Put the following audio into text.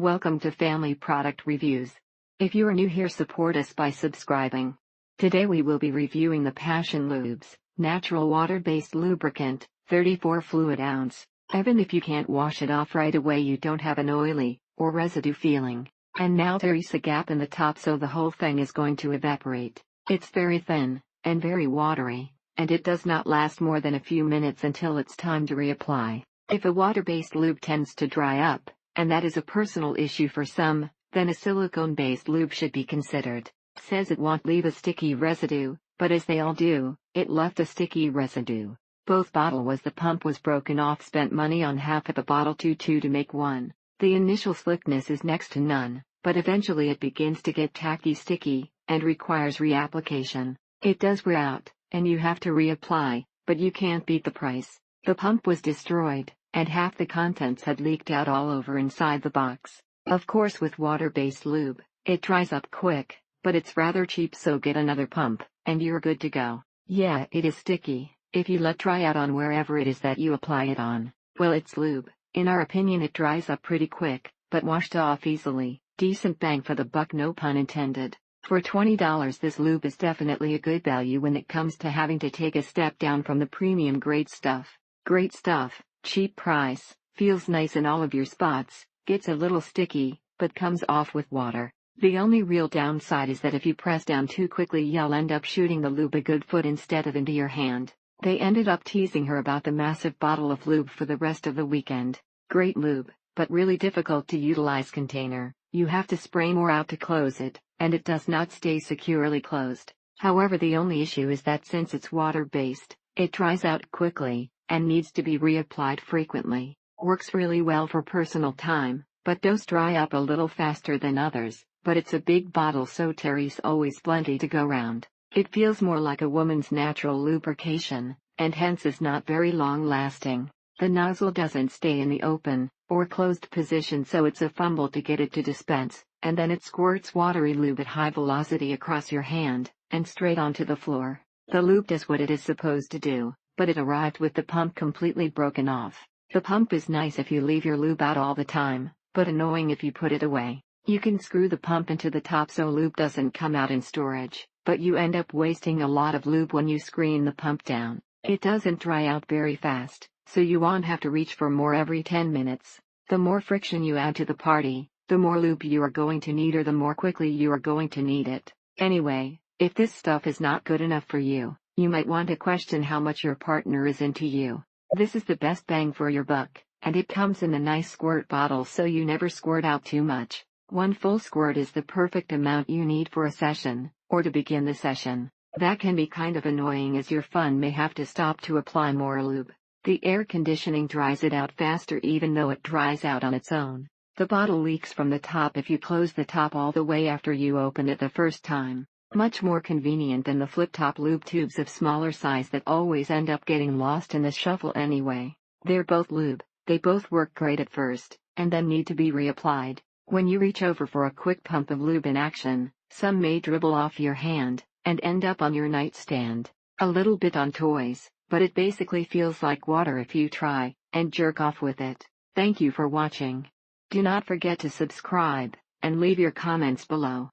Welcome to Family Product Reviews. If you are new here, support us by subscribing. Today we will be reviewing the Passion Lubes, natural water-based lubricant, 34 fluid ounce. Even if you can't wash it off right away, you don't have an oily or residue feeling. And now there is a gap in the top, so the whole thing is going to evaporate. It's very thin and very watery, and it does not last more than a few minutes until it's time to reapply. If a water-based lube tends to dry up, and that is a personal issue for some, then a silicone-based lube should be considered. Says it won't leave a sticky residue, but as they all do, it left a sticky residue. Both bottle was the pump was broken off, spent money on half of the bottle to make one. The initial slickness is next to none, but eventually it begins to get tacky sticky, and requires reapplication. It does wear out, and you have to reapply, but you can't beat the price. The pump was destroyed, and half the contents had leaked out all over inside the box. Of course, with water-based lube, it dries up quick, but it's rather cheap, so get another pump, and you're good to go. Yeah, it is sticky. If you let dry out on wherever it is that you apply it on, well, it's lube. In our opinion, it dries up pretty quick, but washed off easily. Decent bang for the buck, no pun intended. For $20, this lube is definitely a good value when it comes to having to take a step down from the premium grade stuff. Great stuff. Cheap price, feels nice in all of your spots, gets a little sticky, but comes off with water. The only real downside is that if you press down too quickly, you'll end up shooting the lube a good foot instead of into your hand. They ended up teasing her about the massive bottle of lube for the rest of the weekend. Great lube, but really difficult to utilize container. You have to spray more out to close it, and it does not stay securely closed. However, the only issue is that since it's water-based, it dries out quickly, and needs to be reapplied frequently. Works really well for personal time, but does dry up a little faster than others, but it's a big bottle, so there's always plenty to go round. It feels more like a woman's natural lubrication, and hence is not very long lasting. The nozzle doesn't stay in the open or closed position, so it's a fumble to get it to dispense, and then it squirts watery lube at high velocity across your hand, and straight onto the floor. The lube does what it is supposed to do, but it arrived with the pump completely broken off. The pump is nice if you leave your lube out all the time, but annoying if you put it away. You can screw the pump into the top so lube doesn't come out in storage, but you end up wasting a lot of lube when you screen the pump down. It doesn't dry out very fast, so you won't have to reach for more every 10 minutes. The more friction you add to the party, the more lube you are going to need, or the more quickly you are going to need it. Anyway, if this stuff is not good enough for you, you might want to question how much your partner is into you. This is the best bang for your buck, and it comes in a nice squirt bottle, so you never squirt out too much. One full squirt is the perfect amount you need for a session, or to begin the session. That can be kind of annoying, as your fun may have to stop to apply more lube. The air conditioning dries it out faster, even though it dries out on its own. The bottle leaks from the top if you close the top all the way after you open it the first time. Much more convenient than the flip-top lube tubes of smaller size that always end up getting lost in the shuffle anyway. They're both lube, they both work great at first, and then need to be reapplied. When you reach over for a quick pump of lube in action, some may dribble off your hand, and end up on your nightstand. A little bit on toys, but it basically feels like water if you try and jerk off with it. Thank you for watching. Do not forget to subscribe, and leave your comments below.